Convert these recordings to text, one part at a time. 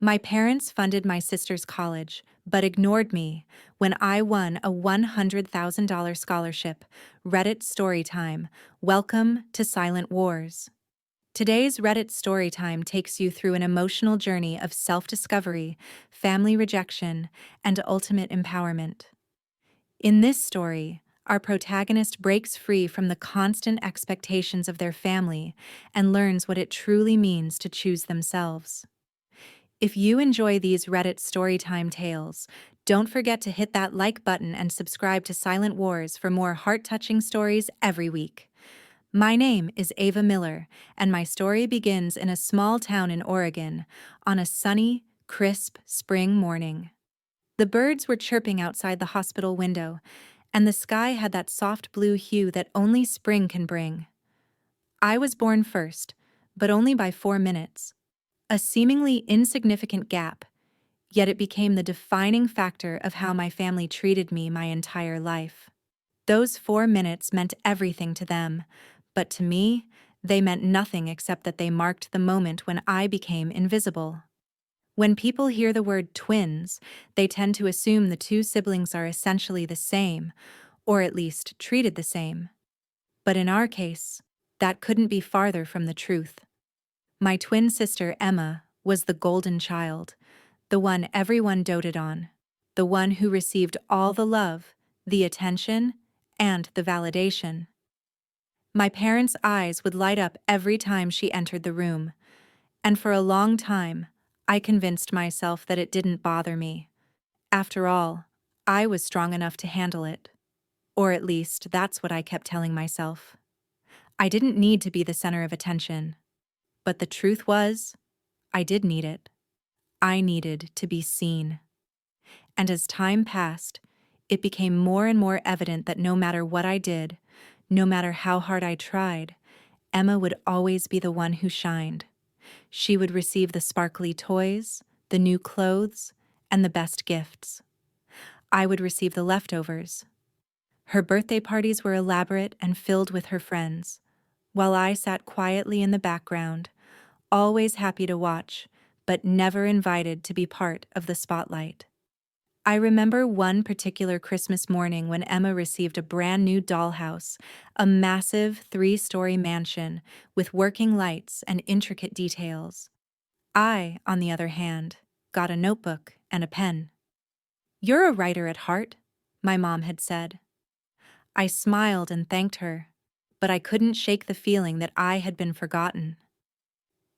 My parents funded my sister's college, but ignored me when I won a $100,000 scholarship. Reddit Storytime. Welcome to Silent Wars. Today's Reddit Storytime takes you through an emotional journey of self-discovery, family rejection, and ultimate empowerment. In this story, our protagonist breaks free from the constant expectations of their family and learns what it truly means to choose themselves. If you enjoy these Reddit Storytime tales, don't forget to hit that like button and subscribe to Silent Wars for more heart-touching stories every week. My name is Ava Miller, and my story begins in a small town in Oregon on a sunny, crisp spring morning. The birds were chirping outside the hospital window, and the sky had that soft blue hue that only spring can bring. I was born first, but only by 4 minutes. A seemingly insignificant gap, yet it became the defining factor of how my family treated me my entire life. Those 4 minutes meant everything to them, but to me, they meant nothing except that they marked the moment when I became invisible. When people hear the word twins, they tend to assume the two siblings are essentially the same, or at least treated the same. But in our case, that couldn't be farther from the truth. My twin sister, Emma, was the golden child, the one everyone doted on, the one who received all the love, the attention, and the validation. My parents' eyes would light up every time she entered the room, and for a long time, I convinced myself that it didn't bother me. After all, I was strong enough to handle it. Or at least, that's what I kept telling myself. I didn't need to be the center of attention. But the truth was, I did need it. I needed to be seen. And as time passed, it became more and more evident that no matter what I did, no matter how hard I tried, Emma would always be the one who shined. She would receive the sparkly toys, the new clothes, and the best gifts. I would receive the leftovers. Her birthday parties were elaborate and filled with her friends, while I sat quietly in the background, always happy to watch, but never invited to be part of the spotlight. I remember one particular Christmas morning when Emma received a brand new dollhouse, a massive 3-story mansion with working lights and intricate details. I, on the other hand, got a notebook and a pen. "You're a writer at heart," my mom had said. I smiled and thanked her, but I couldn't shake the feeling that I had been forgotten.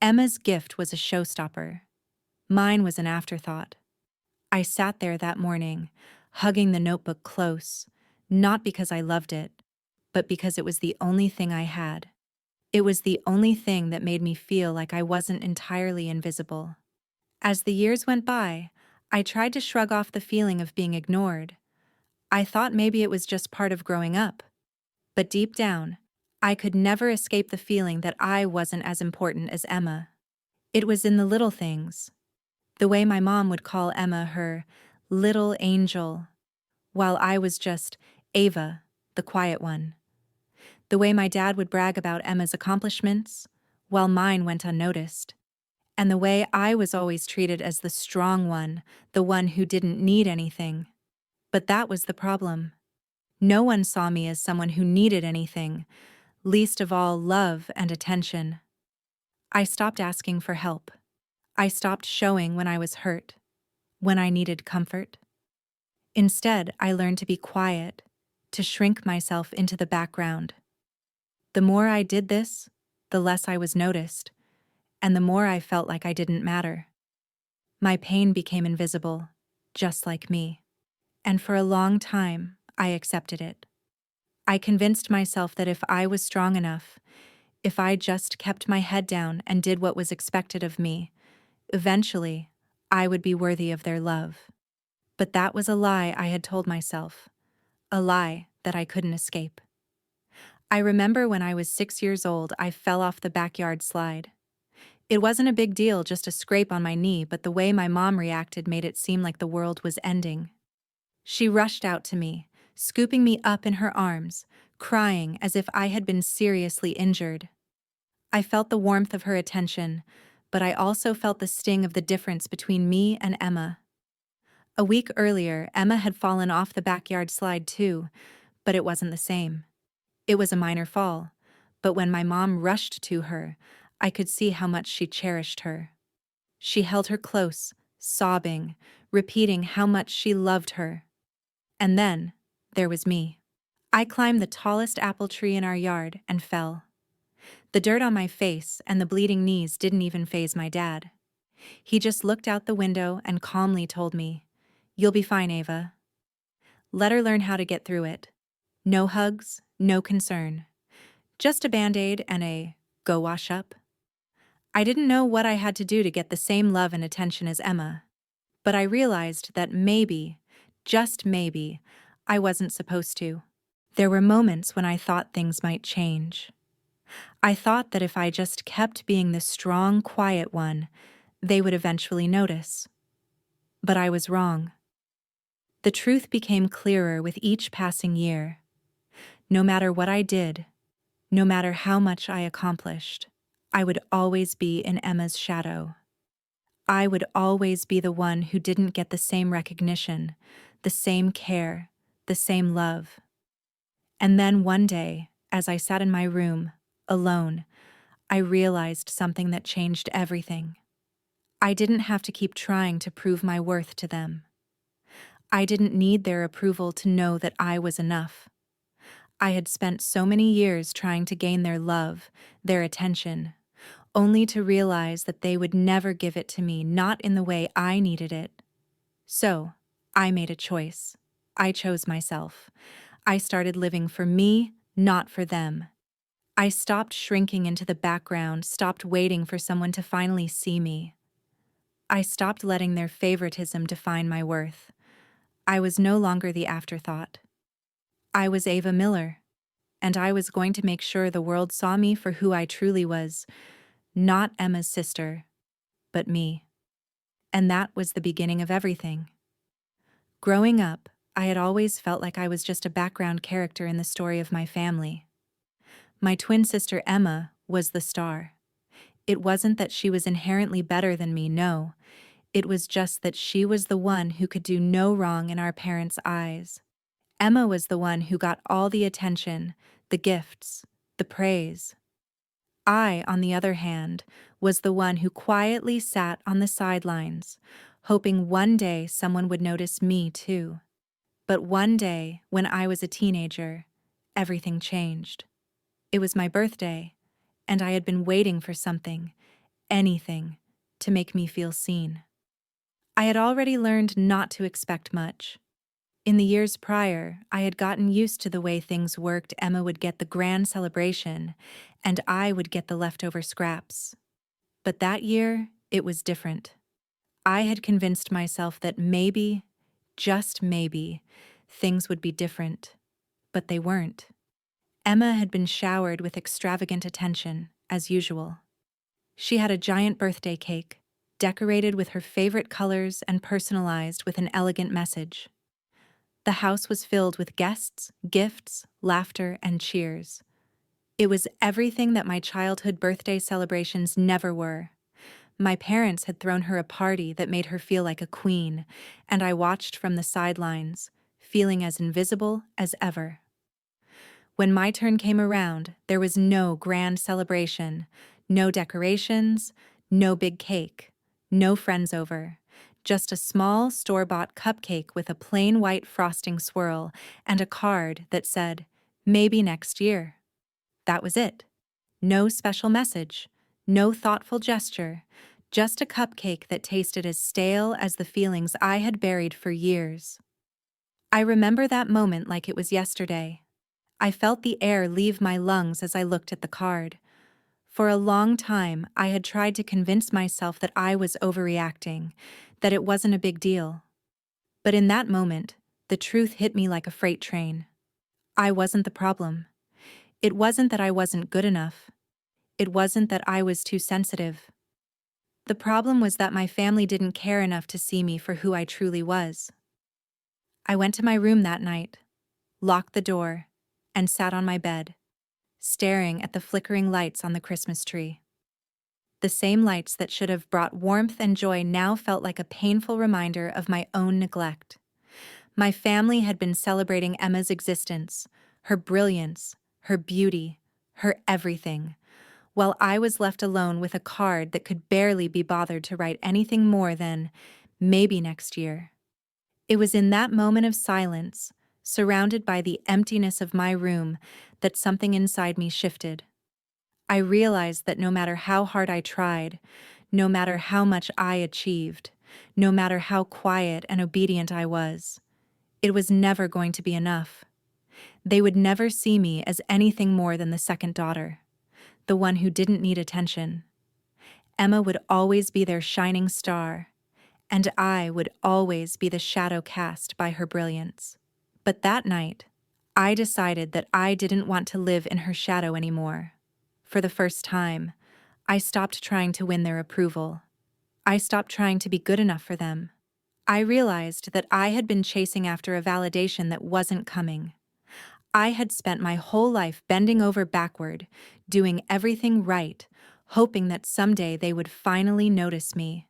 Emma's gift was a showstopper. Mine was an afterthought. I sat there that morning, hugging the notebook close, not because I loved it, but because it was the only thing I had. It was the only thing that made me feel like I wasn't entirely invisible. As the years went by, I tried to shrug off the feeling of being ignored. I thought maybe it was just part of growing up. But deep down, I could never escape the feeling that I wasn't as important as Emma. It was in the little things. The way my mom would call Emma her little angel, while I was just Ava, the quiet one. The way my dad would brag about Emma's accomplishments, while mine went unnoticed. And the way I was always treated as the strong one, the one who didn't need anything. But that was the problem. No one saw me as someone who needed anything, least of all love and attention. I stopped asking for help. I stopped showing when I was hurt, when I needed comfort. Instead, I learned to be quiet, to shrink myself into the background. The more I did this, the less I was noticed, and the more I felt like I didn't matter. My pain became invisible, just like me. And for a long time, I accepted it. I convinced myself that if I was strong enough, if I just kept my head down and did what was expected of me, eventually, I would be worthy of their love. But that was a lie I had told myself, a lie that I couldn't escape. I remember when I was 6 years old, I fell off the backyard slide. It wasn't a big deal, just a scrape on my knee, but the way my mom reacted made it seem like the world was ending. She rushed out to me, scooping me up in her arms, crying as if I had been seriously injured. I felt the warmth of her attention, but I also felt the sting of the difference between me and Emma. A week earlier, Emma had fallen off the backyard slide too, but it wasn't the same. It was a minor fall, but when my mom rushed to her, I could see how much she cherished her. She held her close, sobbing, repeating how much she loved her. And then, there was me. I climbed the tallest apple tree in our yard and fell. The dirt on my face and the bleeding knees didn't even faze my dad. He just looked out the window and calmly told me, "You'll be fine, Ava. Let her learn how to get through it. No hugs, no concern. Just a Band-Aid and a go wash up." I didn't know what I had to do to get the same love and attention as Emma, but I realized that maybe, just maybe, I wasn't supposed to. There were moments when I thought things might change. I thought that if I just kept being the strong, quiet one, they would eventually notice. But I was wrong. The truth became clearer with each passing year. No matter what I did, no matter how much I accomplished, I would always be in Emma's shadow. I would always be the one who didn't get the same recognition, the same care, the same love. And then one day, as I sat in my room, alone, I realized something that changed everything. I didn't have to keep trying to prove my worth to them. I didn't need their approval to know that I was enough. I had spent so many years trying to gain their love, their attention, only to realize that they would never give it to me, not in the way I needed it. So, I made a choice. I chose myself. I started living for me, not for them. I stopped shrinking into the background, stopped waiting for someone to finally see me. I stopped letting their favoritism define my worth. I was no longer the afterthought. I was Ava Miller, and I was going to make sure the world saw me for who I truly was, not Emma's sister, but me. And that was the beginning of everything. Growing up, I had always felt like I was just a background character in the story of my family. My twin sister Emma was the star. It wasn't that she was inherently better than me, no. It was just that she was the one who could do no wrong in our parents' eyes. Emma was the one who got all the attention, the gifts, the praise. I, on the other hand, was the one who quietly sat on the sidelines, hoping one day someone would notice me too. But one day, when I was a teenager, everything changed. It was my birthday, and I had been waiting for something, anything, to make me feel seen. I had already learned not to expect much. In the years prior, I had gotten used to the way things worked. Emma would get the grand celebration, and I would get the leftover scraps. But that year, it was different. I had convinced myself that maybe, just maybe, things would be different. But they weren't. Emma had been showered with extravagant attention, as usual. She had a giant birthday cake, decorated with her favorite colors and personalized with an elegant message. The house was filled with guests, gifts, laughter, and cheers. It was everything that my childhood birthday celebrations never were. My parents had thrown her a party that made her feel like a queen, and I watched from the sidelines, feeling as invisible as ever. When my turn came around, there was no grand celebration, no decorations, no big cake, no friends over. Just a small store-bought cupcake with a plain white frosting swirl and a card that said, "Maybe next year." That was it. No special message, no thoughtful gesture, just a cupcake that tasted as stale as the feelings I had buried for years. I remember that moment like it was yesterday. I felt the air leave my lungs as I looked at the card. For a long time, I had tried to convince myself that I was overreacting, that it wasn't a big deal. But in that moment, the truth hit me like a freight train. I wasn't the problem. It wasn't that I wasn't good enough. It wasn't that I was too sensitive. The problem was that my family didn't care enough to see me for who I truly was. I went to my room that night, locked the door, and sat on my bed, staring at the flickering lights on the Christmas tree. The same lights that should have brought warmth and joy now felt like a painful reminder of my own neglect. My family had been celebrating Emma's existence, her brilliance, her beauty, her everything, while I was left alone with a card that could barely be bothered to write anything more than, maybe next year. It was in that moment of silence, surrounded by the emptiness of my room, that something inside me shifted. I realized that no matter how hard I tried, no matter how much I achieved, no matter how quiet and obedient I was, it was never going to be enough. They would never see me as anything more than the second daughter, the one who didn't need attention. Emma would always be their shining star, and I would always be the shadow cast by her brilliance. But that night, I decided that I didn't want to live in her shadow anymore. For the first time, I stopped trying to win their approval. I stopped trying to be good enough for them. I realized that I had been chasing after a validation that wasn't coming. I had spent my whole life bending over backward, doing everything right, hoping that someday they would finally notice me.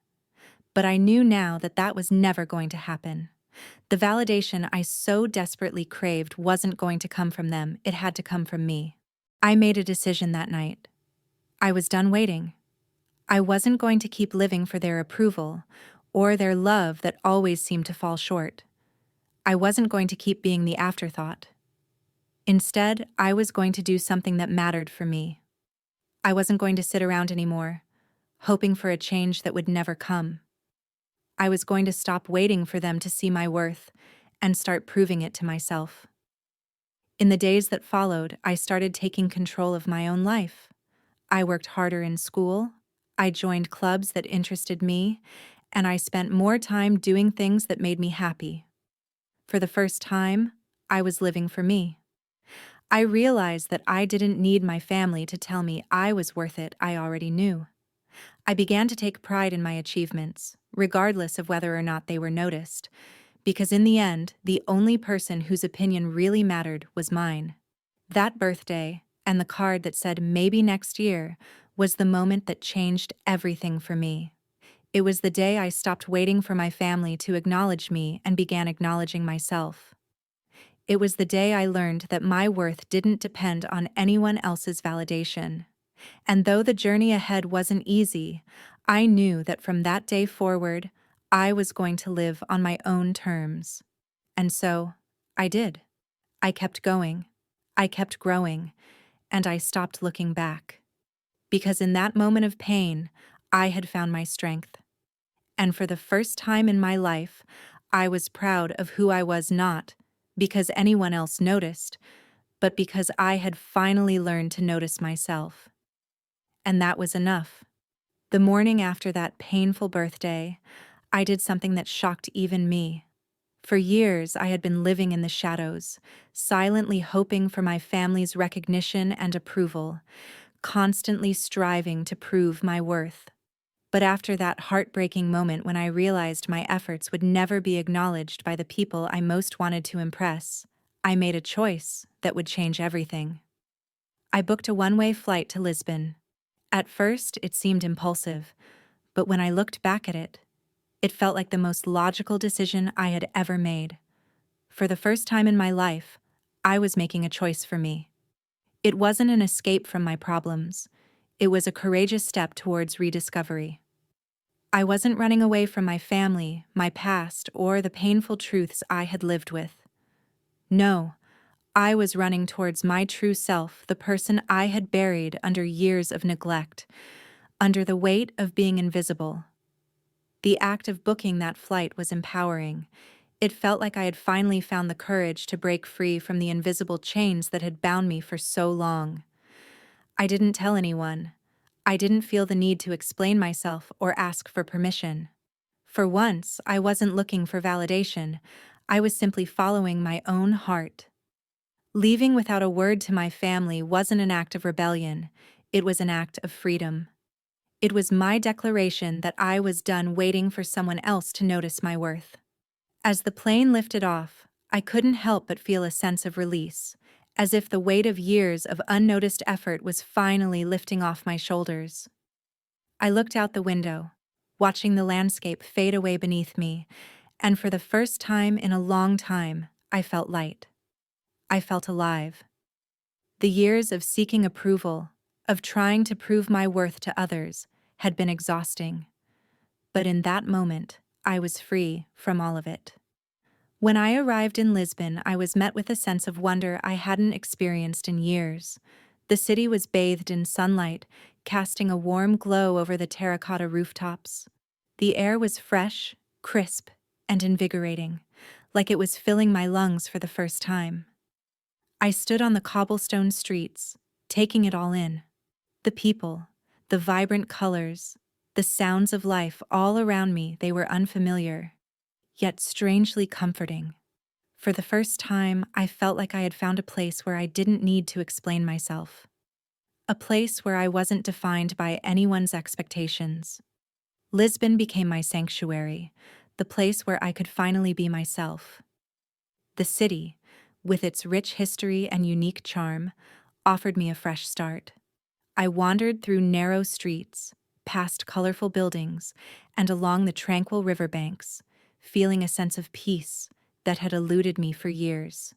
But I knew now that that was never going to happen. The validation I so desperately craved wasn't going to come from them, it had to come from me. I made a decision that night. I was done waiting. I wasn't going to keep living for their approval, or their love that always seemed to fall short. I wasn't going to keep being the afterthought. Instead, I was going to do something that mattered for me. I wasn't going to sit around anymore, hoping for a change that would never come. I was going to stop waiting for them to see my worth and start proving it to myself. In the days that followed, I started taking control of my own life. I worked harder in school, I joined clubs that interested me, and I spent more time doing things that made me happy. For the first time, I was living for me. I realized that I didn't need my family to tell me I was worth it, I already knew. I began to take pride in my achievements, regardless of whether or not they were noticed, because in the end, the only person whose opinion really mattered was mine. That birthday, and the card that said maybe next year, was the moment that changed everything for me. It was the day I stopped waiting for my family to acknowledge me and began acknowledging myself. It was the day I learned that my worth didn't depend on anyone else's validation. And though the journey ahead wasn't easy, I knew that from that day forward, I was going to live on my own terms. And so, I did. I kept going. I kept growing. And I stopped looking back. Because in that moment of pain, I had found my strength. And for the first time in my life, I was proud of who I was, not because anyone else noticed, but because I had finally learned to notice myself. And that was enough. The morning after that painful birthday, I did something that shocked even me. For years, I had been living in the shadows, silently hoping for my family's recognition and approval, constantly striving to prove my worth. But after that heartbreaking moment when I realized my efforts would never be acknowledged by the people I most wanted to impress, I made a choice that would change everything. I booked a one-way flight to Lisbon. At first, it seemed impulsive, but when I looked back at it, it felt like the most logical decision I had ever made. For the first time in my life, I was making a choice for me. It wasn't an escape from my problems. It was a courageous step towards rediscovery. I wasn't running away from my family, my past, or the painful truths I had lived with. No, I was running towards my true self, the person I had buried under years of neglect, under the weight of being invisible. The act of booking that flight was empowering. It felt like I had finally found the courage to break free from the invisible chains that had bound me for so long. I didn't tell anyone. I didn't feel the need to explain myself or ask for permission. For once, I wasn't looking for validation. I was simply following my own heart. Leaving without a word to my family wasn't an act of rebellion. It was an act of freedom. It was my declaration that I was done waiting for someone else to notice my worth. As the plane lifted off, I couldn't help but feel a sense of release, as if the weight of years of unnoticed effort was finally lifting off my shoulders. I looked out the window, watching the landscape fade away beneath me, and for the first time in a long time, I felt light. I felt alive. The years of seeking approval, of trying to prove my worth to others, had been exhausting. But in that moment, I was free from all of it. When I arrived in Lisbon, I was met with a sense of wonder I hadn't experienced in years. The city was bathed in sunlight, casting a warm glow over the terracotta rooftops. The air was fresh, crisp, and invigorating, like it was filling my lungs for the first time. I stood on the cobblestone streets, taking it all in. The people, the vibrant colors, the sounds of life all around me, they were unfamiliar, yet strangely comforting. For the first time, I felt like I had found a place where I didn't need to explain myself. A place where I wasn't defined by anyone's expectations. Lisbon became my sanctuary, the place where I could finally be myself. The city, with its rich history and unique charm, offered me a fresh start. I wandered through narrow streets, past colorful buildings, and along the tranquil riverbanks, feeling a sense of peace that had eluded me for years.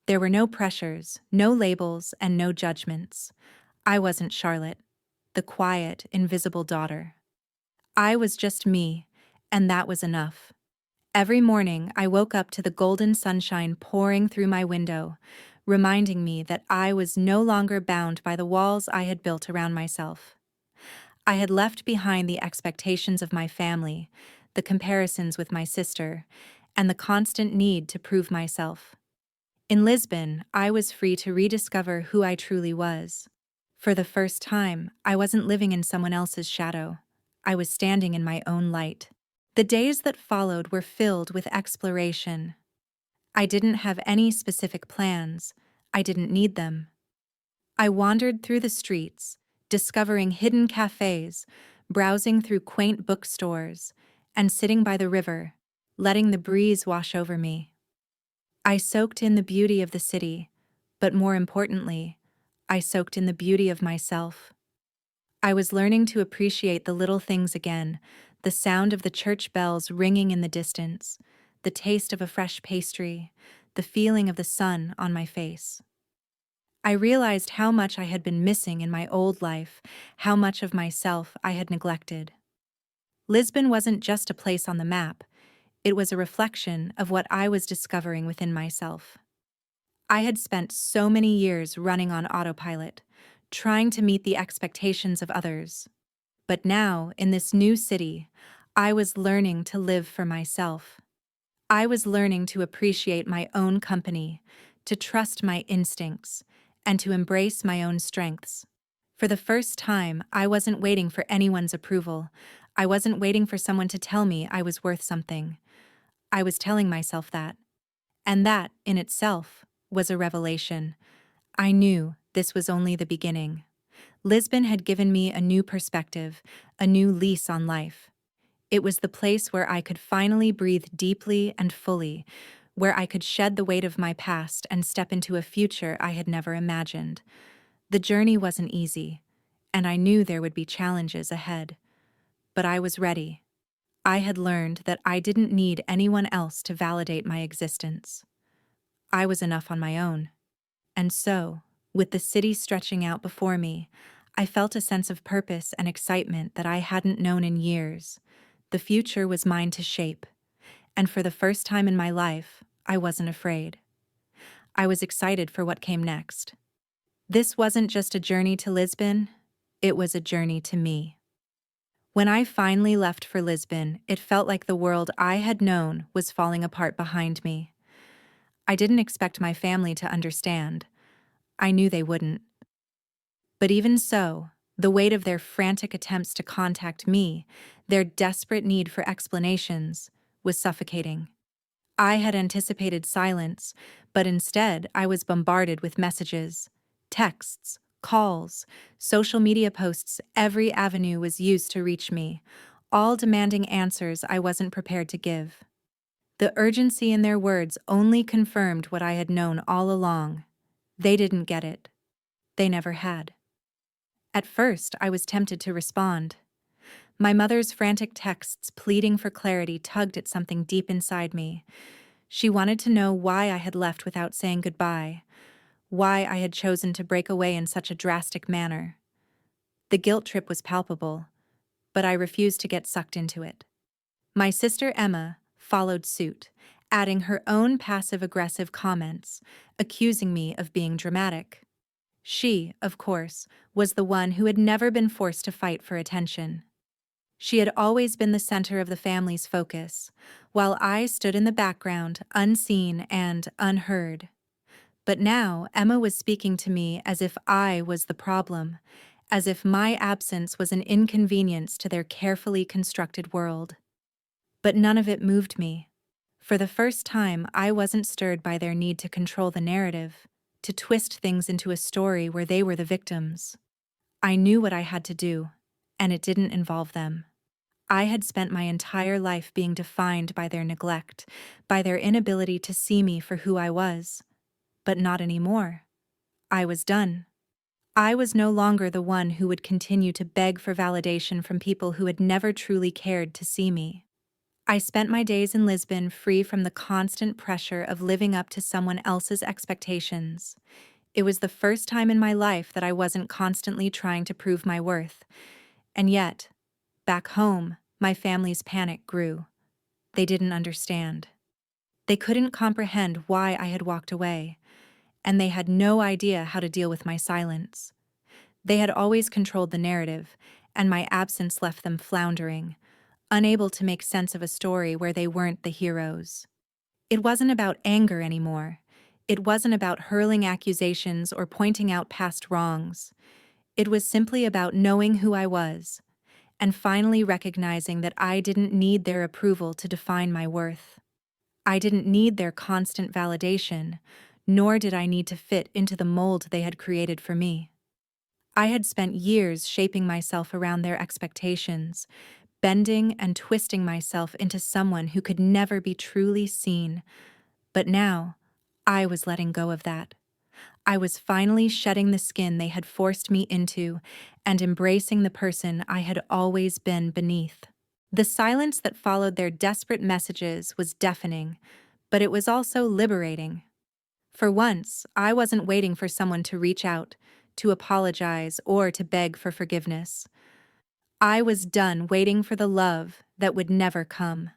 There were no pressures, no labels, and no judgments. I wasn't Charlotte, the quiet, invisible daughter. I was just me, and that was enough. Every morning, I woke up to the golden sunshine pouring through my window, reminding me that I was no longer bound by the walls I had built around myself. I had left behind the expectations of my family, the comparisons with my sister, and the constant need to prove myself. In Lisbon, I was free to rediscover who I truly was. For the first time, I wasn't living in someone else's shadow. I was standing in my own light. The days that followed were filled with exploration. I didn't have any specific plans. I didn't need them. I wandered through the streets, discovering hidden cafes, browsing through quaint bookstores, and sitting by the river, letting the breeze wash over me. I soaked in the beauty of the city, but more importantly, I soaked in the beauty of myself. I was learning to appreciate the little things again, the sound of the church bells ringing in the distance, the taste of a fresh pastry, the feeling of the sun on my face. I realized how much I had been missing in my old life, how much of myself I had neglected. Lisbon wasn't just a place on the map, it was a reflection of what I was discovering within myself. I had spent so many years running on autopilot, trying to meet the expectations of others. But now, in this new city, I was learning to live for myself. I was learning to appreciate my own company, to trust my instincts, and to embrace my own strengths. For the first time, I wasn't waiting for anyone's approval. I wasn't waiting for someone to tell me I was worth something. I was telling myself that. And that, in itself, was a revelation. I knew this was only the beginning. Lisbon had given me a new perspective, a new lease on life. It was the place where I could finally breathe deeply and fully, where I could shed the weight of my past and step into a future I had never imagined. The journey wasn't easy, and I knew there would be challenges ahead. But I was ready. I had learned that I didn't need anyone else to validate my existence. I was enough on my own. And so, with the city stretching out before me, I felt a sense of purpose and excitement that I hadn't known in years. The future was mine to shape, and for the first time in my life, I wasn't afraid. I was excited for what came next. This wasn't just a journey to Lisbon, it was a journey to me. When I finally left for Lisbon, it felt like the world I had known was falling apart behind me. I didn't expect my family to understand. I knew they wouldn't. But even so, the weight of their frantic attempts to contact me, their desperate need for explanations, was suffocating. I had anticipated silence, but instead I was bombarded with messages, texts, calls, social media posts. Every avenue was used to reach me, all demanding answers I wasn't prepared to give. The urgency in their words only confirmed what I had known all along. They didn't get it. They never had. At first, I was tempted to respond. My mother's frantic texts pleading for clarity tugged at something deep inside me. She wanted to know why I had left without saying goodbye, why I had chosen to break away in such a drastic manner. The guilt trip was palpable, but I refused to get sucked into it. My sister Emma followed suit, adding her own passive-aggressive comments, accusing me of being dramatic. She, of course, was the one who had never been forced to fight for attention. She had always been the center of the family's focus, while I stood in the background, unseen and unheard. But now Emma was speaking to me as if I was the problem, as if my absence was an inconvenience to their carefully constructed world. But none of it moved me. For the first time, I wasn't stirred by their need to control the narrative, to twist things into a story where they were the victims. I knew what I had to do, and it didn't involve them. I had spent my entire life being defined by their neglect, by their inability to see me for who I was. But not anymore. I was done. I was no longer the one who would continue to beg for validation from people who had never truly cared to see me. I spent my days in Lisbon free from the constant pressure of living up to someone else's expectations. It was the first time in my life that I wasn't constantly trying to prove my worth. And yet, back home, my family's panic grew. They didn't understand. They couldn't comprehend why I had walked away, and they had no idea how to deal with my silence. They had always controlled the narrative, and my absence left them floundering, unable to make sense of a story where they weren't the heroes. It wasn't about anger anymore. It wasn't about hurling accusations or pointing out past wrongs. It was simply about knowing who I was, and finally recognizing that I didn't need their approval to define my worth. I didn't need their constant validation, nor did I need to fit into the mold they had created for me. I had spent years shaping myself around their expectations, bending and twisting myself into someone who could never be truly seen. But now, I was letting go of that. I was finally shedding the skin they had forced me into and embracing the person I had always been beneath. The silence that followed their desperate messages was deafening, but it was also liberating. For once, I wasn't waiting for someone to reach out, to apologize, or to beg for forgiveness. I was done waiting for the love that would never come.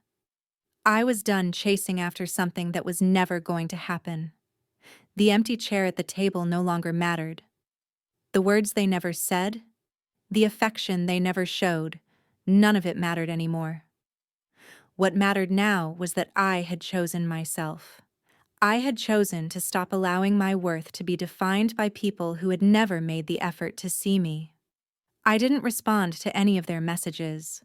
I was done chasing after something that was never going to happen. The empty chair at the table no longer mattered. The words they never said, the affection they never showed, none of it mattered anymore. What mattered now was that I had chosen myself. I had chosen to stop allowing my worth to be defined by people who had never made the effort to see me. I didn't respond to any of their messages.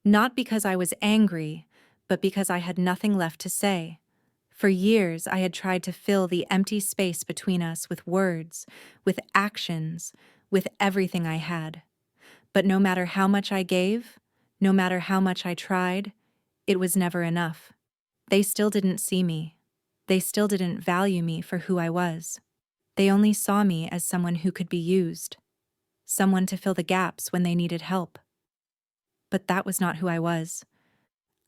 Not because I was angry, but because I had nothing left to say. For years, I had tried to fill the empty space between us with words, with actions, with everything I had. But no matter how much I gave, no matter how much I tried, it was never enough. They still didn't see me. They still didn't value me for who I was. They only saw me as someone who could be used, someone to fill the gaps when they needed help. But that was not who I was.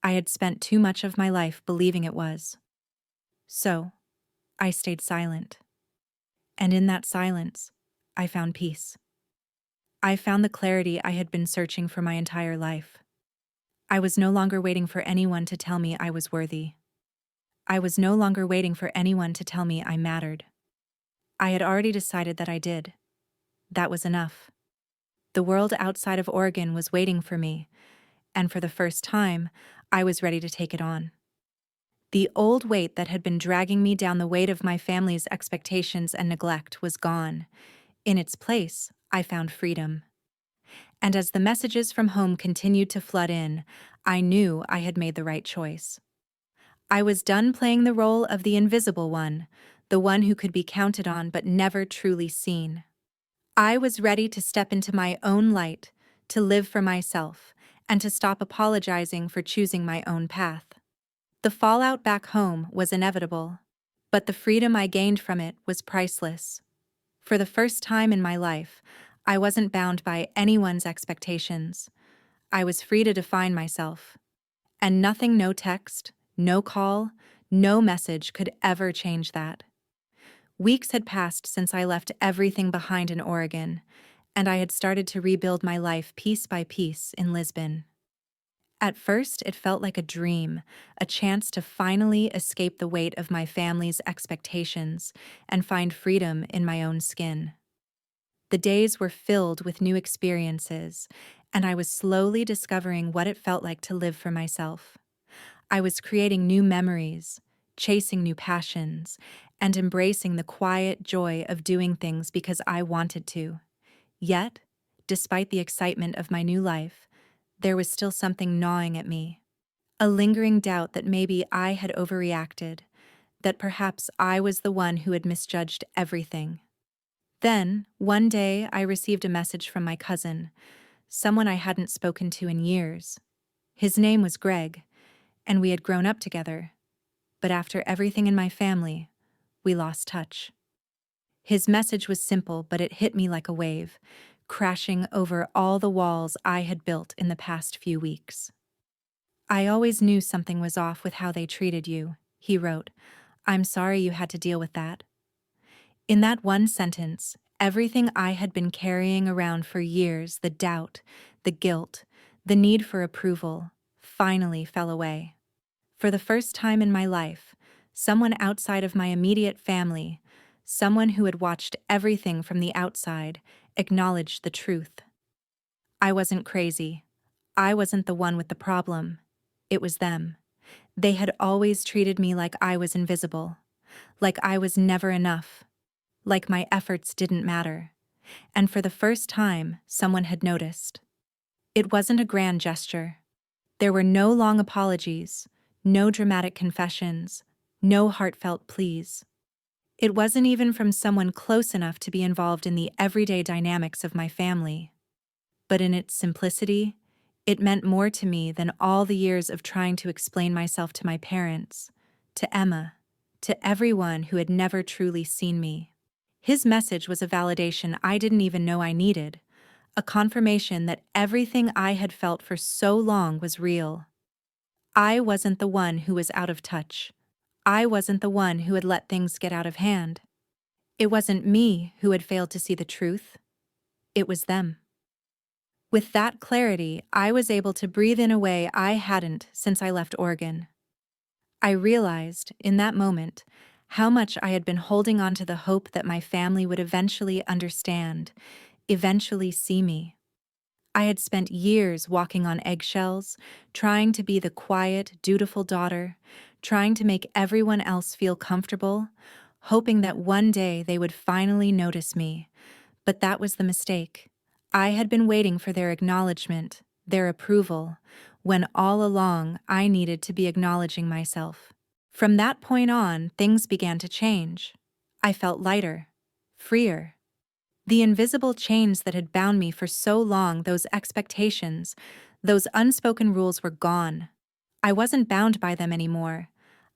I had spent too much of my life believing it was. So, I stayed silent. And in that silence, I found peace. I found the clarity I had been searching for my entire life. I was no longer waiting for anyone to tell me I was worthy. I was no longer waiting for anyone to tell me I mattered. I had already decided that I did. That was enough. The world outside of Oregon was waiting for me, and for the first time, I was ready to take it on. The old weight that had been dragging me down, the weight of my family's expectations and neglect, was gone. In its place, I found freedom. And as the messages from home continued to flood in, I knew I had made the right choice. I was done playing the role of the invisible one, the one who could be counted on but never truly seen. I was ready to step into my own light, to live for myself, and to stop apologizing for choosing my own path. The fallout back home was inevitable, but the freedom I gained from it was priceless. For the first time in my life, I wasn't bound by anyone's expectations. I was free to define myself. And nothing, no text, no call, no message could ever change that. Weeks had passed since I left everything behind in Oregon, and I had started to rebuild my life piece by piece in Lisbon. At first, it felt like a dream, a chance to finally escape the weight of my family's expectations and find freedom in my own skin. The days were filled with new experiences, and I was slowly discovering what it felt like to live for myself. I was creating new memories, chasing new passions, and embracing the quiet joy of doing things because I wanted to. Yet, despite the excitement of my new life, there was still something gnawing at me. A lingering doubt that maybe I had overreacted, that perhaps I was the one who had misjudged everything. Then, one day, I received a message from my cousin, someone I hadn't spoken to in years. His name was Greg, and we had grown up together. But after everything in my family, we lost touch. His message was simple, but it hit me like a wave, crashing over all the walls I had built in the past few weeks. "I always knew something was off with how they treated you," he wrote. "I'm sorry you had to deal with that." In that one sentence, everything I had been carrying around for years, the doubt, the guilt, the need for approval, finally fell away. For the first time in my life, someone outside of my immediate family, someone who had watched everything from the outside, acknowledged the truth. I wasn't crazy. I wasn't the one with the problem. It was them. They had always treated me like I was invisible, like I was never enough, like my efforts didn't matter. And for the first time, someone had noticed. It wasn't a grand gesture. There were no long apologies, no dramatic confessions, no heartfelt pleas. It wasn't even from someone close enough to be involved in the everyday dynamics of my family. But in its simplicity, it meant more to me than all the years of trying to explain myself to my parents, to Emma, to everyone who had never truly seen me. His message was a validation I didn't even know I needed, a confirmation that everything I had felt for so long was real. I wasn't the one who was out of touch. I wasn't the one who had let things get out of hand. It wasn't me who had failed to see the truth. It was them. With that clarity, I was able to breathe in a way I hadn't since I left Oregon. I realized, in that moment, how much I had been holding on to the hope that my family would eventually understand, eventually see me. I had spent years walking on eggshells, trying to be the quiet, dutiful daughter, trying to make everyone else feel comfortable, hoping that one day they would finally notice me. But that was the mistake. I had been waiting for their acknowledgement, their approval, when all along I needed to be acknowledging myself. From that point on, things began to change. I felt lighter, freer. The invisible chains that had bound me for so long, those expectations, those unspoken rules were gone. I wasn't bound by them anymore.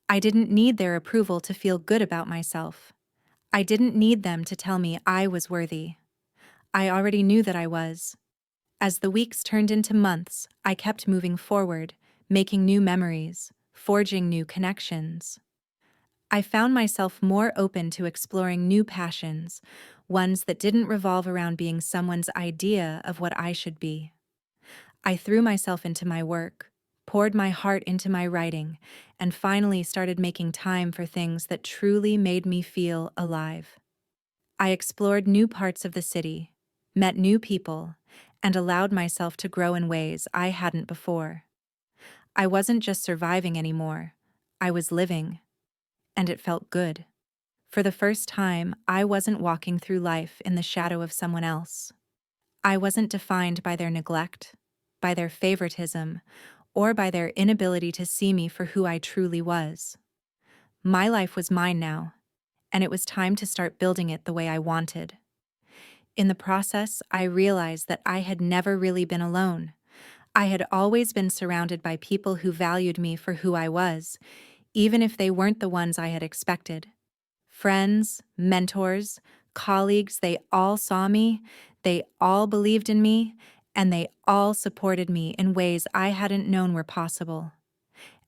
I didn't need their approval to feel good about myself. I didn't need them to tell me I was worthy. I already knew that I was. As the weeks turned into months, I kept moving forward, making new memories, forging new connections. I found myself more open to exploring new passions, ones that didn't revolve around being someone's idea of what I should be. I threw myself into my work, poured my heart into my writing, and finally started making time for things that truly made me feel alive. I explored new parts of the city, met new people, and allowed myself to grow in ways I hadn't before. I wasn't just surviving anymore, I was living, and it felt good. For the first time, I wasn't walking through life in the shadow of someone else. I wasn't defined by their neglect, by their favoritism, or by their inability to see me for who I truly was. My life was mine now, and it was time to start building it the way I wanted. In the process, I realized that I had never really been alone. I had always been surrounded by people who valued me for who I was, even if they weren't the ones I had expected. Friends, mentors, colleagues, they all saw me, they all believed in me, and they all supported me in ways I hadn't known were possible.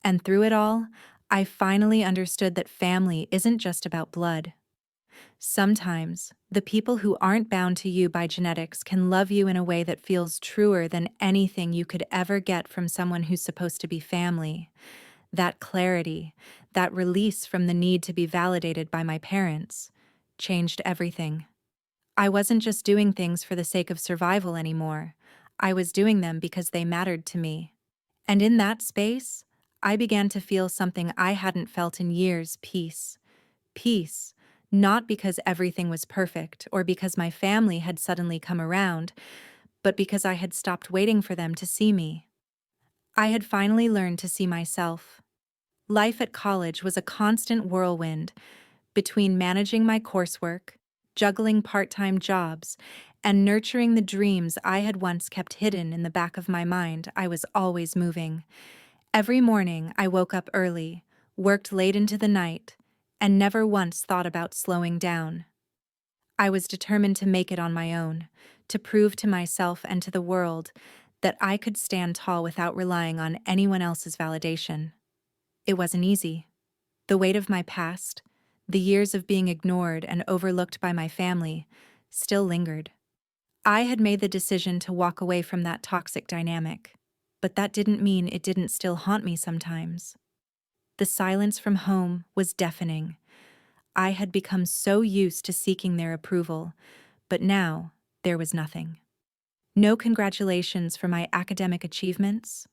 And through it all, I finally understood that family isn't just about blood. Sometimes, the people who aren't bound to you by genetics can love you in a way that feels truer than anything you could ever get from someone who's supposed to be family. That clarity, that release from the need to be validated by my parents, changed everything. I wasn't just doing things for the sake of survival anymore. I was doing them because they mattered to me. And in that space, I began to feel something I hadn't felt in years: peace. Peace, not because everything was perfect or because my family had suddenly come around, but because I had stopped waiting for them to see me. I had finally learned to see myself. Life at college was a constant whirlwind between managing my coursework, juggling part-time jobs, and nurturing the dreams I had once kept hidden in the back of my mind. I was always moving. Every morning I woke up early, worked late into the night, and never once thought about slowing down. I was determined to make it on my own, to prove to myself and to the world that I could stand tall without relying on anyone else's validation. It wasn't easy. The weight of my past, the years of being ignored and overlooked by my family, still lingered. I had made the decision to walk away from that toxic dynamic, but that didn't mean it didn't still haunt me sometimes. The silence from home was deafening. I had become so used to seeking their approval, but now there was nothing. No congratulations for my academic achievements,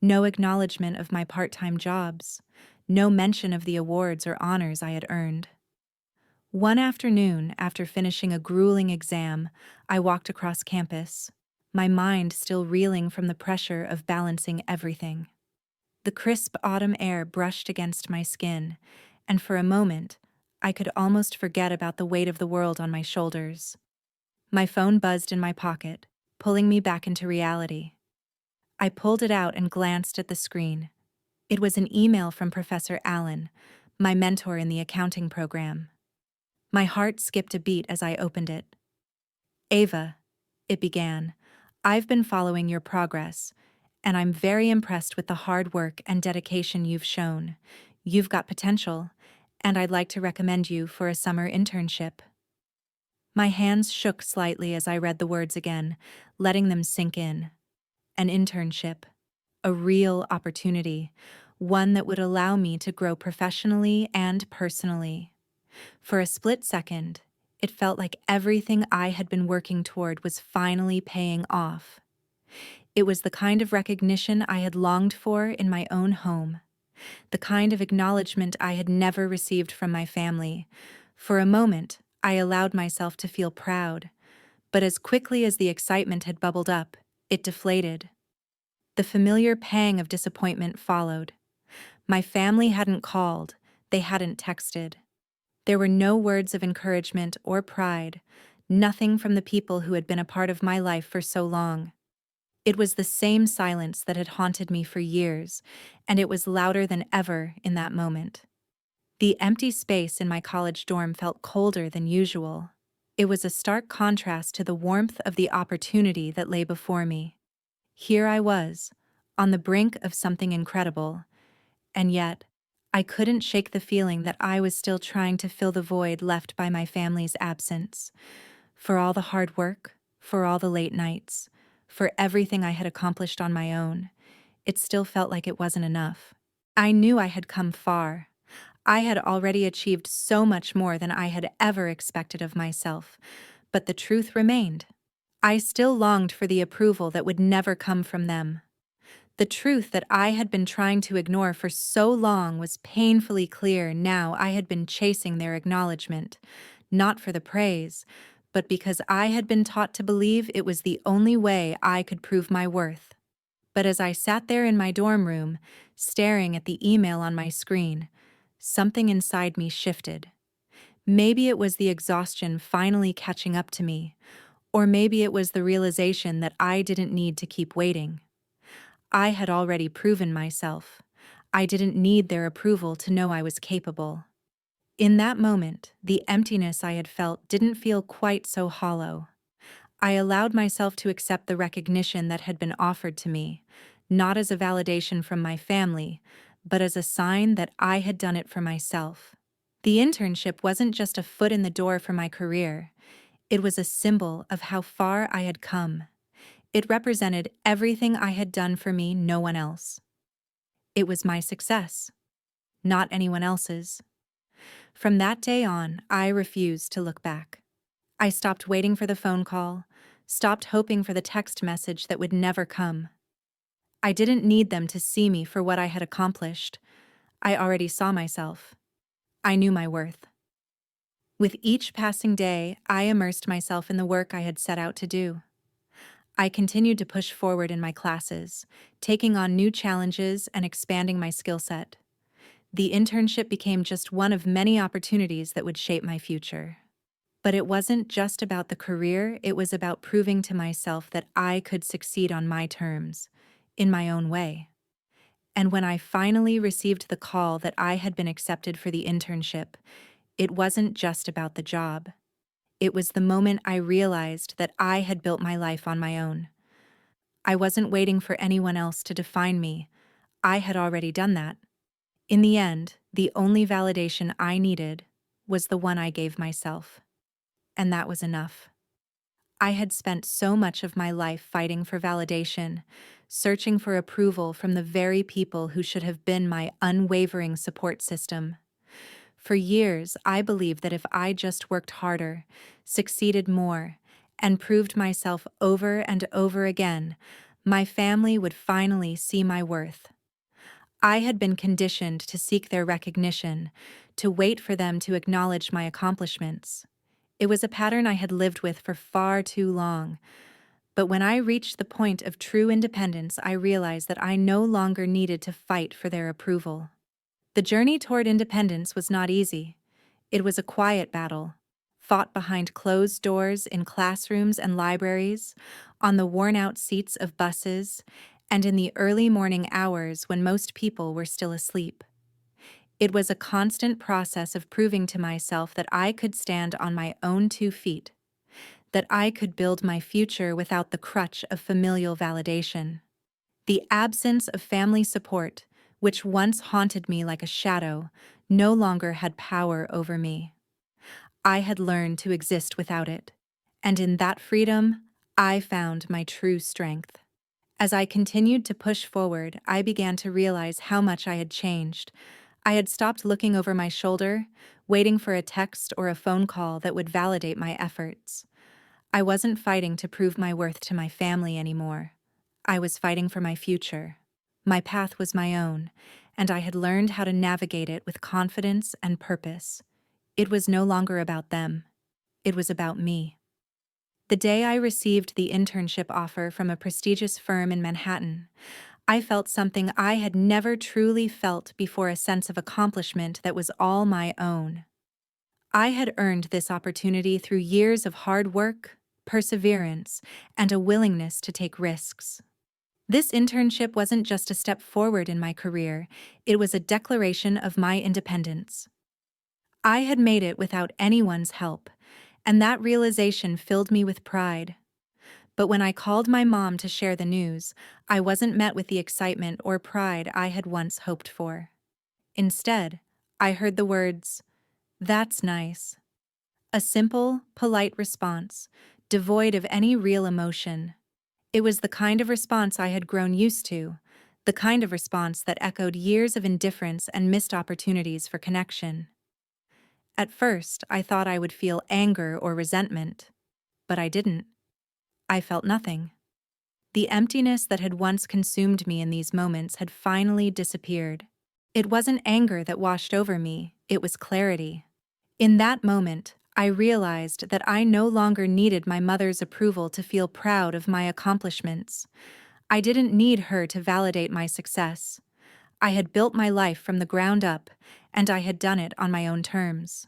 no acknowledgement of my part-time jobs, no mention of the awards or honors I had earned. One afternoon, after finishing a grueling exam, I walked across campus, my mind still reeling from the pressure of balancing everything. The crisp autumn air brushed against my skin, and for a moment, I could almost forget about the weight of the world on my shoulders. My phone buzzed in my pocket, pulling me back into reality. I pulled it out and glanced at the screen. It was an email from Professor Allen, my mentor in the accounting program. My heart skipped a beat as I opened it. "Ava," it began, "I've been following your progress, and I'm very impressed with the hard work and dedication you've shown. You've got potential, and I'd like to recommend you for a summer internship." My hands shook slightly as I read the words again, letting them sink in. An internship. A real opportunity. One that would allow me to grow professionally and personally. For a split second, it felt like everything I had been working toward was finally paying off. It was the kind of recognition I had longed for in my own home. The kind of acknowledgement I had never received from my family. For a moment, I allowed myself to feel proud, but as quickly as the excitement had bubbled up, it deflated. The familiar pang of disappointment followed. My family hadn't called, they hadn't texted. There were no words of encouragement or pride, nothing from the people who had been a part of my life for so long. It was the same silence that had haunted me for years, and it was louder than ever in that moment. The empty space in my college dorm felt colder than usual. It was a stark contrast to the warmth of the opportunity that lay before me. Here I was, on the brink of something incredible, and yet, I couldn't shake the feeling that I was still trying to fill the void left by my family's absence. For all the hard work, for all the late nights, for everything I had accomplished on my own, it still felt like it wasn't enough. I knew I had come far. I had already achieved so much more than I had ever expected of myself, but the truth remained. I still longed for the approval that would never come from them. The truth that I had been trying to ignore for so long was painfully clear now. I had been chasing their acknowledgement, not for the praise, but because I had been taught to believe it was the only way I could prove my worth. But as I sat there in my dorm room, staring at the email on my screen, something inside me shifted. Maybe it was the exhaustion finally catching up to me, or maybe it was the realization that I didn't need to keep waiting. I had already proven myself. I didn't need their approval to know I was capable. In that moment, the emptiness I had felt didn't feel quite so hollow. I allowed myself to accept the recognition that had been offered to me, not as a validation from my family, but as a sign that I had done it for myself. The internship wasn't just a foot in the door for my career, it was a symbol of how far I had come. It represented everything I had done for me, no one else. It was my success, not anyone else's. From that day on, I refused to look back. I stopped waiting for the phone call, stopped hoping for the text message that would never come. I didn't need them to see me for what I had accomplished. I already saw myself. I knew my worth. With each passing day, I immersed myself in the work I had set out to do. I continued to push forward in my classes, taking on new challenges and expanding my skill set. The internship became just one of many opportunities that would shape my future. But it wasn't just about the career, it was about proving to myself that I could succeed on my terms, in my own way. And when I finally received the call that I had been accepted for the internship, it wasn't just about the job. It was the moment I realized that I had built my life on my own. I wasn't waiting for anyone else to define me. I had already done that. In the end, the only validation I needed was the one I gave myself. And that was enough. I had spent so much of my life fighting for validation, searching for approval from the very people who should have been my unwavering support system. For years, I believed that if I just worked harder, succeeded more, and proved myself over and over again, my family would finally see my worth. I had been conditioned to seek their recognition, to wait for them to acknowledge my accomplishments. It was a pattern I had lived with for far too long. But when I reached the point of true independence, I realized that I no longer needed to fight for their approval. The journey toward independence was not easy. It was a quiet battle, fought behind closed doors in classrooms and libraries, on the worn-out seats of buses, and in the early morning hours when most people were still asleep. It was a constant process of proving to myself that I could stand on my own 2 feet, that I could build my future without the crutch of familial validation. The absence of family support, which once haunted me like a shadow, no longer had power over me. I had learned to exist without it, and in that freedom, I found my true strength. As I continued to push forward, I began to realize how much I had changed. I had stopped looking over my shoulder, waiting for a text or a phone call that would validate my efforts. I wasn't fighting to prove my worth to my family anymore. I was fighting for my future. My path was my own, and I had learned how to navigate it with confidence and purpose. It was no longer about them. It was about me. The day I received the internship offer from a prestigious firm in Manhattan, I felt something I had never truly felt before, a sense of accomplishment that was all my own. I had earned this opportunity through years of hard work, perseverance, and a willingness to take risks. This internship wasn't just a step forward in my career, it was a declaration of my independence. I had made it without anyone's help, and that realization filled me with pride. But when I called my mom to share the news, I wasn't met with the excitement or pride I had once hoped for. Instead, I heard the words, "That's nice." A simple, polite response, devoid of any real emotion. It was the kind of response I had grown used to, the kind of response that echoed years of indifference and missed opportunities for connection. At first, I thought I would feel anger or resentment, but I didn't. I felt nothing. The emptiness that had once consumed me in these moments had finally disappeared. It wasn't anger that washed over me, it was clarity. In that moment, I realized that I no longer needed my mother's approval to feel proud of my accomplishments. I didn't need her to validate my success. I had built my life from the ground up, and I had done it on my own terms.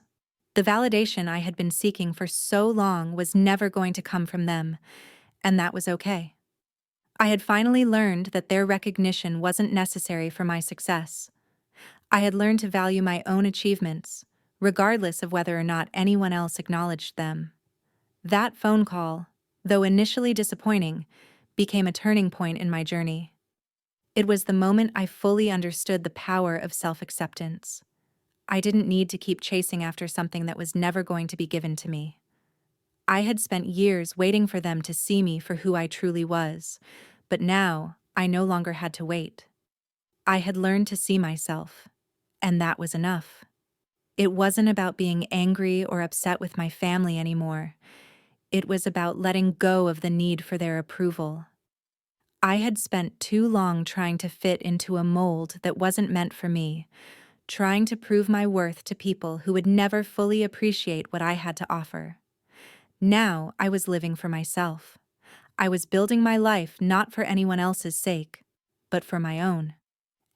The validation I had been seeking for so long was never going to come from them, and that was okay. I had finally learned that their recognition wasn't necessary for my success. I had learned to value my own achievements, regardless of whether or not anyone else acknowledged them. That phone call, though initially disappointing, became a turning point in my journey. It was the moment I fully understood the power of self-acceptance. I didn't need to keep chasing after something that was never going to be given to me. I had spent years waiting for them to see me for who I truly was, but now I no longer had to wait. I had learned to see myself, and that was enough. It wasn't about being angry or upset with my family anymore. It was about letting go of the need for their approval. I had spent too long trying to fit into a mold that wasn't meant for me, trying to prove my worth to people who would never fully appreciate what I had to offer. Now I was living for myself. I was building my life not for anyone else's sake, but for my own.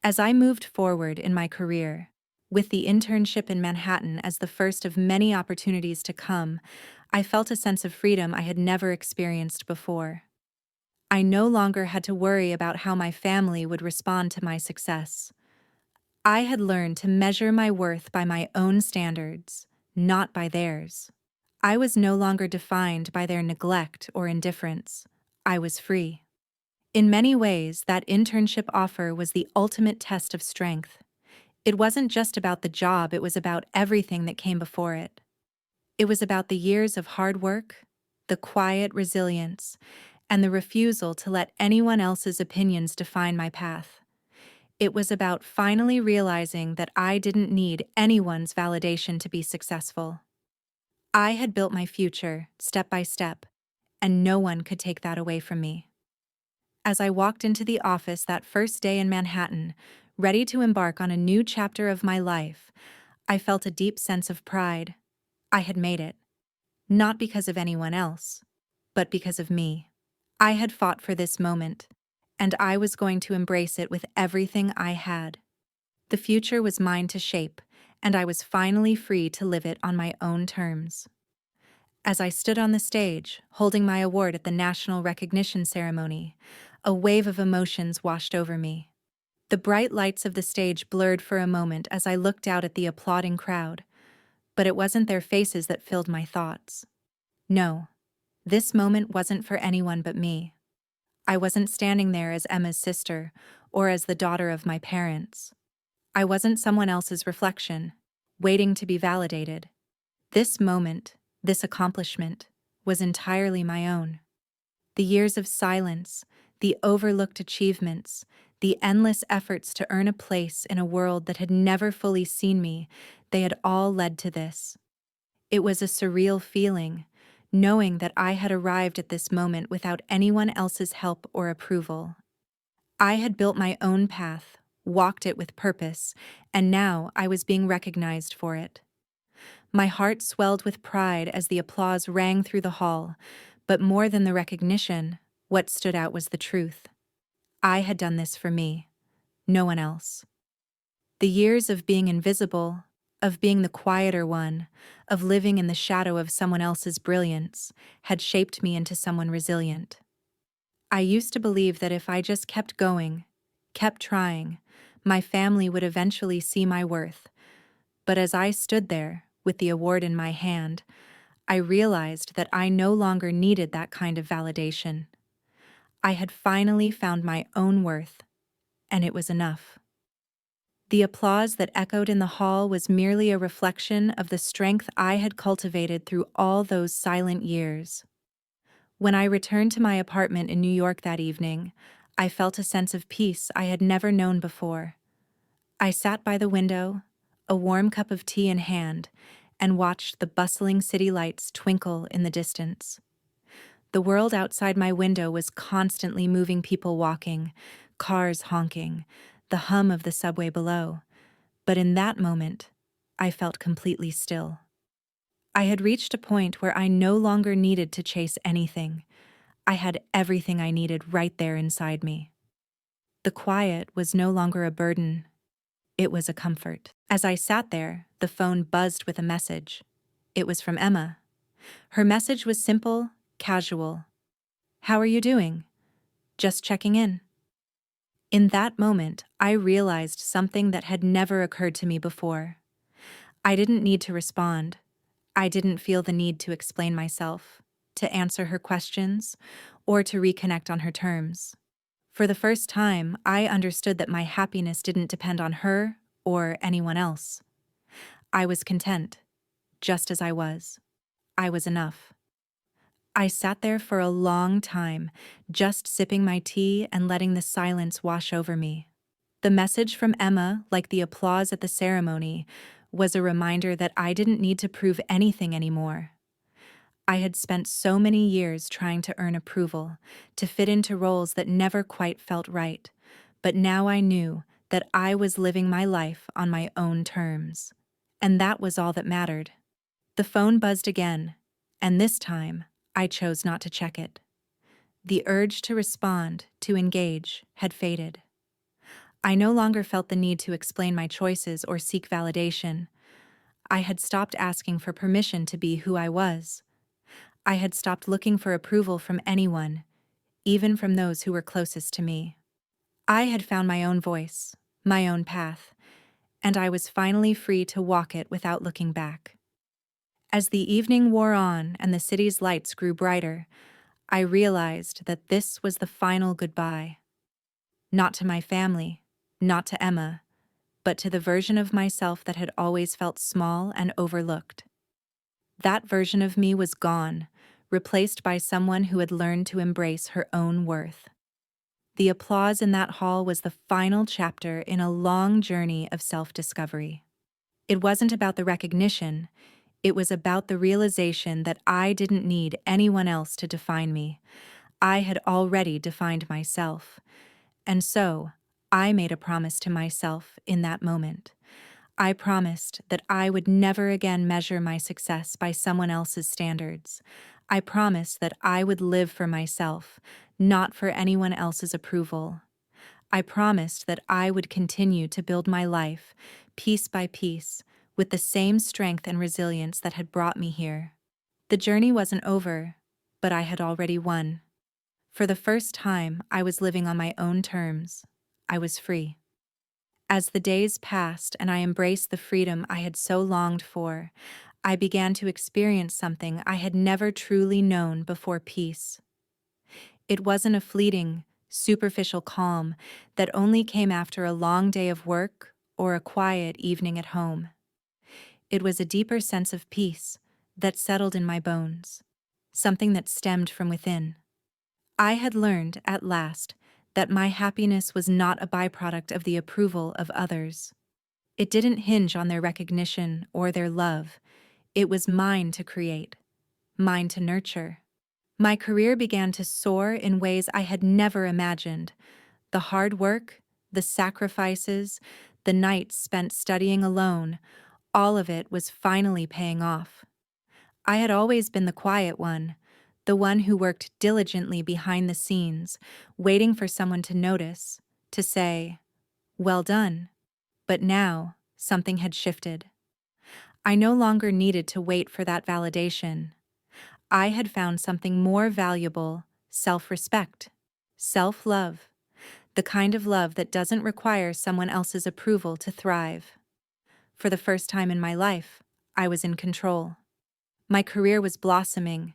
As I moved forward in my career, with the internship in Manhattan as the first of many opportunities to come, I felt a sense of freedom I had never experienced before. I no longer had to worry about how my family would respond to my success. I had learned to measure my worth by my own standards, not by theirs. I was no longer defined by their neglect or indifference. I was free. In many ways, that internship offer was the ultimate test of strength. It wasn't just about the job, it was about everything that came before it. It was about the years of hard work, the quiet resilience, and the refusal to let anyone else's opinions define my path. It was about finally realizing that I didn't need anyone's validation to be successful. I had built my future, step by step, and no one could take that away from me. As I walked into the office that first day in Manhattan, ready to embark on a new chapter of my life, I felt a deep sense of pride. I had made it. Not because of anyone else, but because of me. I had fought for this moment, and I was going to embrace it with everything I had. The future was mine to shape, and I was finally free to live it on my own terms. As I stood on the stage, holding my award at the national recognition ceremony, a wave of emotions washed over me. The bright lights of the stage blurred for a moment as I looked out at the applauding crowd, but it wasn't their faces that filled my thoughts. No, this moment wasn't for anyone but me. I wasn't standing there as Emma's sister or as the daughter of my parents. I wasn't someone else's reflection, waiting to be validated. This moment, this accomplishment, was entirely my own. The years of silence, the overlooked achievements, the endless efforts to earn a place in a world that had never fully seen me, they had all led to this. It was a surreal feeling, knowing that I had arrived at this moment without anyone else's help or approval. I had built my own path, walked it with purpose, and now I was being recognized for it. My heart swelled with pride as the applause rang through the hall, but more than the recognition, what stood out was the truth. I had done this for me, no one else. The years of being invisible, of being the quieter one, of living in the shadow of someone else's brilliance, had shaped me into someone resilient. I used to believe that if I just kept going, kept trying, my family would eventually see my worth. But as I stood there, with the award in my hand, I realized that I no longer needed that kind of validation. I had finally found my own worth, and it was enough. The applause that echoed in the hall was merely a reflection of the strength I had cultivated through all those silent years. When I returned to my apartment in New York that evening, I felt a sense of peace I had never known before. I sat by the window, a warm cup of tea in hand, and watched the bustling city lights twinkle in the distance. The world outside my window was constantly moving, people walking, cars honking, the hum of the subway below. But in that moment, I felt completely still. I had reached a point where I no longer needed to chase anything. I had everything I needed right there inside me. The quiet was no longer a burden. It was a comfort. As I sat there, the phone buzzed with a message. It was from Emma. Her message was simple, casual. "How are you doing? Just checking in." In that moment, I realized something that had never occurred to me before. I didn't need to respond. I didn't feel the need to explain myself. to answer her questions, or to reconnect on her terms. For the first time, I understood that my happiness didn't depend on her or anyone else. I was content, just as I was. I was enough. I sat there for a long time, just sipping my tea and letting the silence wash over me. The message from Emma, like the applause at the ceremony, was a reminder that I didn't need to prove anything anymore. I had spent so many years trying to earn approval, to fit into roles that never quite felt right, but now I knew that I was living my life on my own terms. And that was all that mattered. The phone buzzed again, and this time, I chose not to check it. The urge to respond, to engage, had faded. I no longer felt the need to explain my choices or seek validation. I had stopped asking for permission to be who I was. I had stopped looking for approval from anyone, even from those who were closest to me. I had found my own voice, my own path, and I was finally free to walk it without looking back. As the evening wore on and the city's lights grew brighter, I realized that this was the final goodbye. Not to my family, not to Emma, but to the version of myself that had always felt small and overlooked. That version of me was gone, replaced by someone who had learned to embrace her own worth. The applause in that hall was the final chapter in a long journey of self-discovery. It wasn't about the recognition, it was about the realization that I didn't need anyone else to define me. I had already defined myself. And so, I made a promise to myself in that moment. I promised that I would never again measure my success by someone else's standards. I promised that I would live for myself, not for anyone else's approval. I promised that I would continue to build my life, piece by piece, with the same strength and resilience that had brought me here. The journey wasn't over, but I had already won. For the first time, I was living on my own terms. I was free. As the days passed and I embraced the freedom I had so longed for, I began to experience something I had never truly known before: peace. It wasn't a fleeting, superficial calm that only came after a long day of work or a quiet evening at home. It was a deeper sense of peace that settled in my bones, something that stemmed from within. I had learned, at last, that my happiness was not a byproduct of the approval of others. It didn't hinge on their recognition or their love. It was mine to create, mine to nurture. My career began to soar in ways I had never imagined. The hard work, the sacrifices, the nights spent studying alone, all of it was finally paying off. I had always been the quiet one, the one who worked diligently behind the scenes, waiting for someone to notice, to say, "Well done." But now, something had shifted. I no longer needed to wait for that validation. I had found something more valuable: self-respect, self-love, the kind of love that doesn't require someone else's approval to thrive. For the first time in my life, I was in control. My career was blossoming,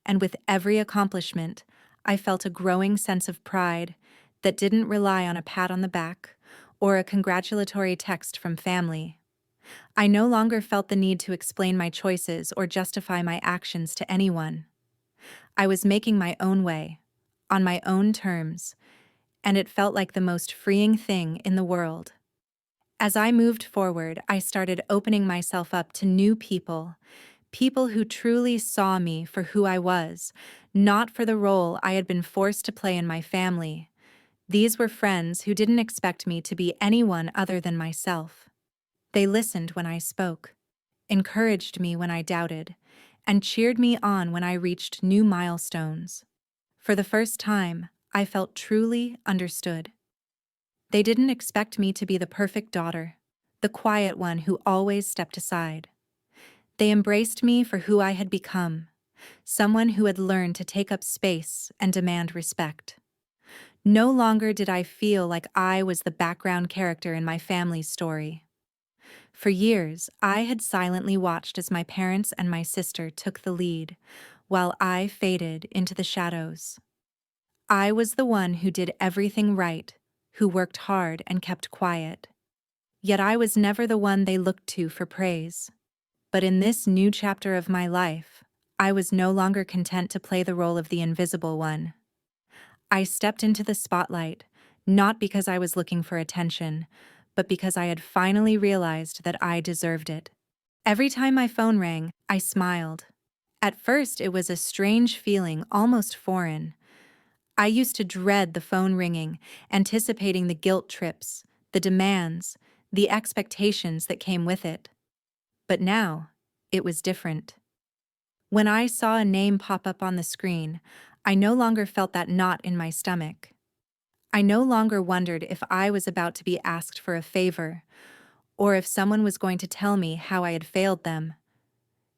and with every accomplishment, I felt a growing sense of pride that didn't rely on a pat on the back or a congratulatory text from family. I no longer felt the need to explain my choices or justify my actions to anyone. I was making my own way, on my own terms, and it felt like the most freeing thing in the world. As I moved forward, I started opening myself up to new people, people who truly saw me for who I was, not for the role I had been forced to play in my family. These were friends who didn't expect me to be anyone other than myself. They listened when I spoke, encouraged me when I doubted, and cheered me on when I reached new milestones. For the first time, I felt truly understood. They didn't expect me to be the perfect daughter, the quiet one who always stepped aside. They embraced me for who I had become, someone who had learned to take up space and demand respect. No longer did I feel like I was the background character in my family's story. For years, I had silently watched as my parents and my sister took the lead, while I faded into the shadows. I was the one who did everything right, who worked hard and kept quiet. Yet I was never the one they looked to for praise. But in this new chapter of my life, I was no longer content to play the role of the invisible one. I stepped into the spotlight, not because I was looking for attention, but because I had finally realized that I deserved it. Every time my phone rang, I smiled. At first, it was a strange feeling, almost foreign. I used to dread the phone ringing, anticipating the guilt trips, the demands, the expectations that came with it. But now, it was different. When I saw a name pop up on the screen, I no longer felt that knot in my stomach. I no longer wondered if I was about to be asked for a favor, or if someone was going to tell me how I had failed them.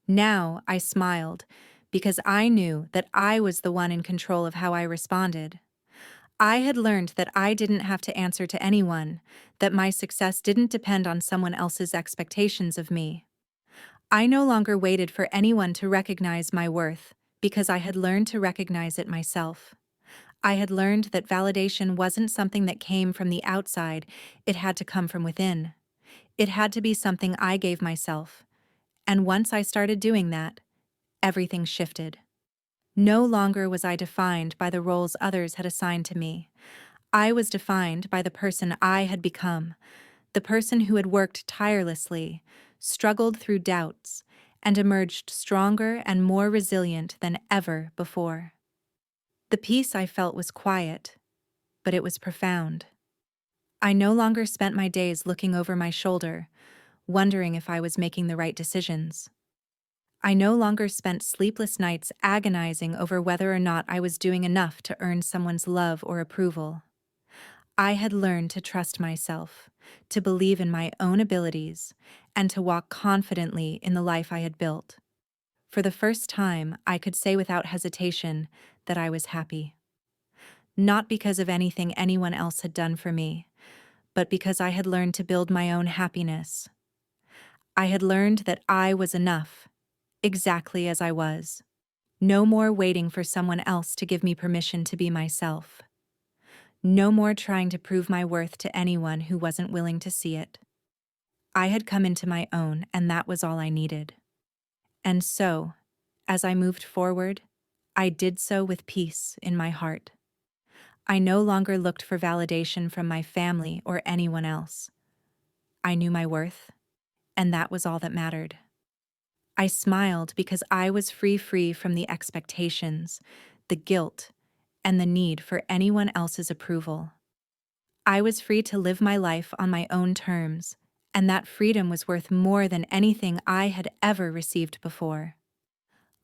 Now I smiled, because I knew that I was the one in control of how I responded. I had learned that I didn't have to answer to anyone, that my success didn't depend on someone else's expectations of me. I no longer waited for anyone to recognize my worth, because I had learned to recognize it myself. I had learned that validation wasn't something that came from the outside, it had to come from within. It had to be something I gave myself. And once I started doing that, everything shifted. No longer was I defined by the roles others had assigned to me. I was defined by the person I had become, the person who had worked tirelessly, struggled through doubts, and emerged stronger and more resilient than ever before. The peace I felt was quiet, but it was profound. I no longer spent my days looking over my shoulder, wondering if I was making the right decisions. I no longer spent sleepless nights agonizing over whether or not I was doing enough to earn someone's love or approval. I had learned to trust myself, to believe in my own abilities, and to walk confidently in the life I had built. For the first time, I could say without hesitation that I was happy. Not because of anything anyone else had done for me, but because I had learned to build my own happiness. I had learned that I was enough, exactly as I was. No more waiting for someone else to give me permission to be myself. No more trying to prove my worth to anyone who wasn't willing to see it. I had come into my own, and that was all I needed. And so, as I moved forward, I did so with peace in my heart. I no longer looked for validation from my family or anyone else. I knew my worth, and that was all that mattered. I smiled because I was free from the expectations, the guilt, and the need for anyone else's approval. I was free to live my life on my own terms, and that freedom was worth more than anything I had ever received before.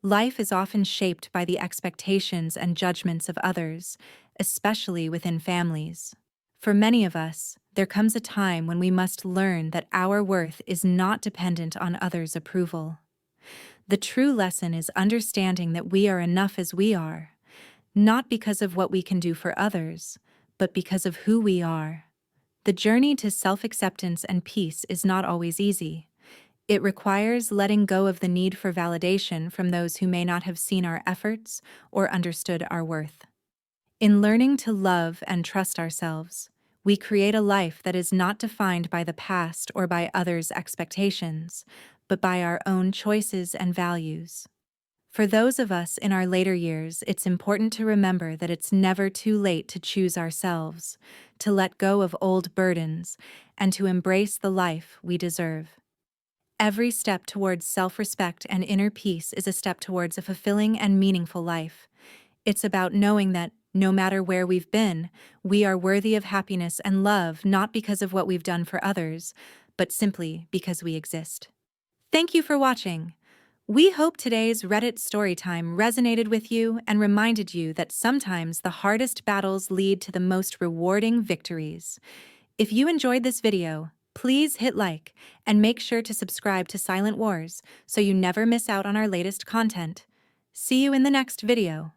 Life is often shaped by the expectations and judgments of others, especially within families. For many of us, there comes a time when we must learn that our worth is not dependent on others' approval. The true lesson is understanding that we are enough as we are, not because of what we can do for others, but because of who we are. The journey to self-acceptance and peace is not always easy. It requires letting go of the need for validation from those who may not have seen our efforts or understood our worth. In learning to love and trust ourselves, we create a life that is not defined by the past or by others' expectations, but by our own choices and values. For those of us in our later years, it's important to remember that it's never too late to choose ourselves, to let go of old burdens, and to embrace the life we deserve. Every step towards self-respect and inner peace is a step towards a fulfilling and meaningful life. It's about knowing that, no matter where we've been, we are worthy of happiness and love not because of what we've done for others, but simply because we exist. Thank you for watching. We hope today's Reddit Storytime resonated with you and reminded you that sometimes the hardest battles lead to the most rewarding victories. If you enjoyed this video, please hit like and make sure to subscribe to Silent Wars so you never miss out on our latest content. See you in the next video.